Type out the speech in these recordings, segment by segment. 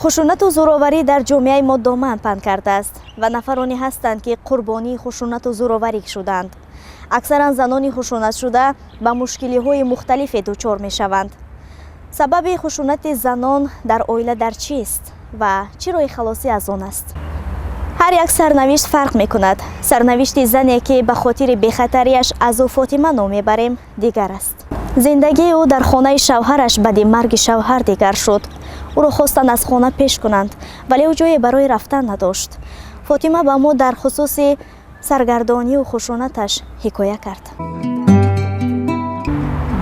خشونت و زورآوری در جامعه ما دامن پهن کرده است و نفرانی هستند که قربانی خشونت و زورآوری شدند. اکثرا زنان خشونت شده به مشکلی‌های مختلفی دچار می‌شوند. سبب خشونت زنان در عائله در چیست و چه راه خلاصی از آن است؟ هر یک سرنوشت فرق می‌کند. سرنوشت زنی که به خاطر بی‌خطریش از او فاطمه نام می‌بریم دیگر است. زندگی او در خانه شوهرش بعد مرگ شوهر دیگر شد. او را خواستند از خانه پیش کنند ولی او جایی برای رفتن نداشت. فاطمه با ما در خصوص سرگردانی و خشونتش حکایه کرد.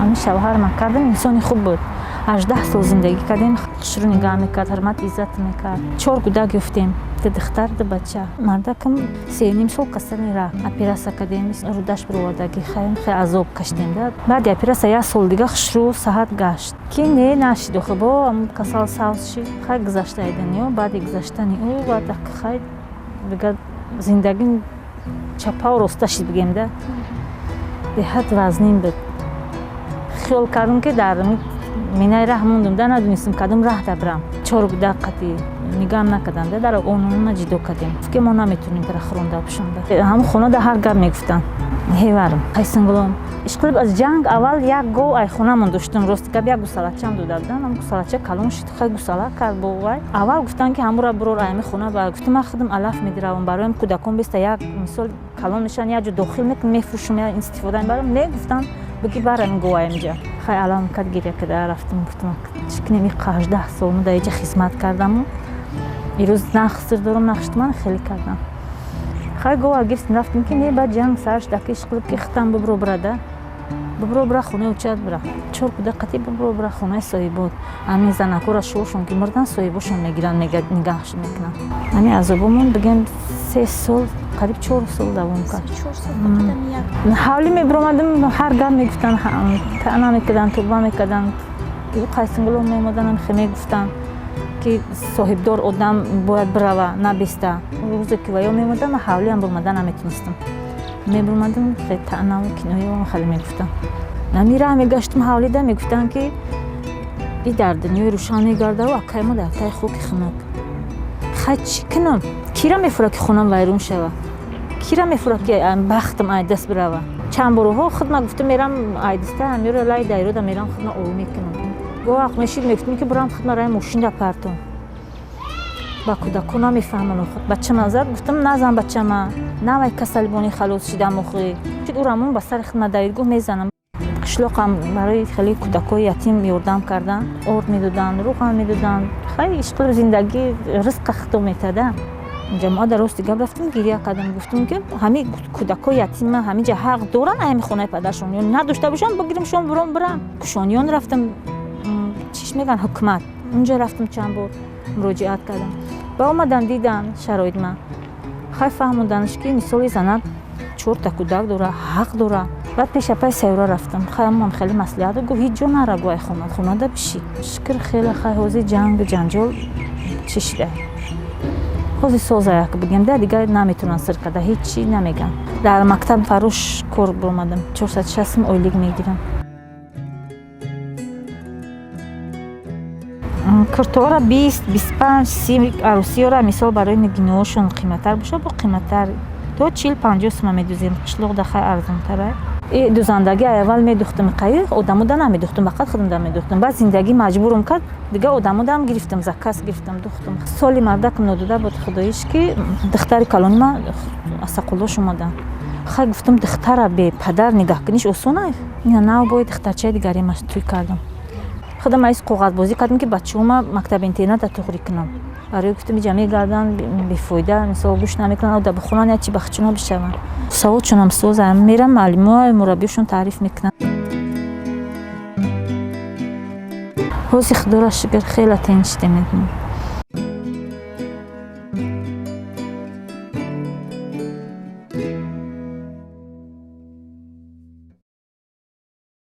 همین شوهر ما کردم انسان خوب بود. 18 سال زندگی کردیم، خشرو نگاه میکرد، حرمت عزت میکرد. 4 کودک گفتیم، دختر ده بچه. مردکم 3.5 سال کسر میره. اپیراسیا کردیم، رودش بروردگی خیلی عذاب کشیدیم. بعد اپیراسیا 1 سال دیگه خشرو صحت گشت. کی نه نشد و خب هم کسال ساوس شد. خیلی گذشته ایدنیو، بعد گذشتنی او بعد خیلی دیگه زندگی چپا و راسته شد بگیم ده. به حد وزنیم بود. خیال کردم که در مینای راه موندم ده ندونستم کدوم راه برم. 4 دقیقه نگاه نکردم ده در اون جدا کردیم که ما نمیتونیم در خرونده بشونده. همون خونه در هر گام میگفتن هیوارم خیسنگلم اشکال از جنگ اول یک گو ای خونه من داشتم راست که یک گوسالچم دو دادن هم گوسالچه کلون شد خیلی گوساله کرد با وای اول گفتن که همون را برو رایم خونه و گفتم من خودم علف میگیرم برایم کودکان بیست یک مثال کلون میشن یا جو داخل میفروشم یا استفاده میبرم نه گفتن بگی برایم گو اینجا خیلی علام کد گیره که رفتم گفتم چکنی می 18 سال من در اینجا خدمت کردم ایروز نخسر دارم نخشت من خیلی کردم خیلی گوه گرفتیم رفتیم که نه بعد جنگ سرش دکیش قلب که ختم ببرو براده ببرو برا خونه و چند برا 4 دقیقه ببرو برا خونه صاحبات همین زنکو را شورشون که مردن صاحباشون میگیرن نگهش میکنن همین عذابمون بگن 3 سال قریب 4 سال دوام کرد 4 سال حالی میبرمدم هر گام میگفتن تانا میکردن توبه میکردن قیسنگلو میمدن خیلی میگفتن که صاحبدار آدم باید بروه نبسته روزی که ویا میمدن حالی هم برمدن نمیتونستم میبرمدم خیلی تانا و کنایه و خیلی میگفتن نمیره میگشتم حالی ده میگفتن که این در دنیای روشانی گرده و اکای ما دفتای خوک خنک خیلی چی کنم کی را میفوره که خونم ویرون شوه کی را میفوره که بختم ای دست بروه چند بروها خود ما گفتم میرم ای دسته همیرو لای دایرو ده میرم خود ما او میکنم گوه اق میشید میگفتم که برام خود ما رای موشین ده پرتون با کودکو نمیفهمن خود بچه من زد گفتم نزن بچه من نوای کسلبانی خلاص شده مخی چید او رامون با سر خود ما دایرگو میزنم قشلاقم برای خیلی کودکای یتیم یاردم کردن آرد میدادن روغن میدادن خیلی اشکال زندگی رزق خودم میتادن جماعت در راست دیگه رفتیم گریه کردم گفتم که همین کودکای یتیم همینجا حق دارن همین خونه پدرشون یا نداشته باشن بگیرم شون برم کشانیان رفتم چیش میگن حکومت اونجا رفتم چند بار مراجعت کردم با اومدن دیدن شرایط من خیلی فهموندنش که مثال زند 4 تا کودک داره حق داره بعد پیش پای سیورا رفتم خیلی مصلحت گفت هیچ جا نرو گوی خونه ده بشی شکر خیلی حوزه جنگ و جنجال چی شده حوزه سازه که بگم ده دیگه نمیتونن سر کده هیچی نمیگن در مکتب فروش کار برمدم 460 اویلیگ میگیرم کرتوارا 20 25 30 عروسی را مثال برای نگینوشون قیمت‌تر باشه با قیمت‌تر تو 40 50 سوم میدوزیم قشلوق ده خیلی ارزان‌تره این دوزندگی اول میدوختم قایق آدمو ده نمیدوختم فقط خودم ده میدوختم بعد زندگی مجبورم کرد دیگه آدمو ده گرفتم زکاس گرفتم دوختم سالی مردکم نودوده بود خداییش که دختر کلانی ما اسقلوش اومدن خیلی گفتم دختر به پدر نگاه کنیش آسونه نه باید دخترچه دیگری ماست توی کردم خودم ایست قوقات بازی کردم که بچه‌ها مکتب اینترنت تغییر کنم برای گفتم جمعی گردن بیفایده مثلا گوش نمیکنن و در بخونن یا چی بخچونا بشون سوادشون هم سوزم میرم معلمای مربیشون تعریف میکنن حوزه خدا را شکر خیلی تنج میکنم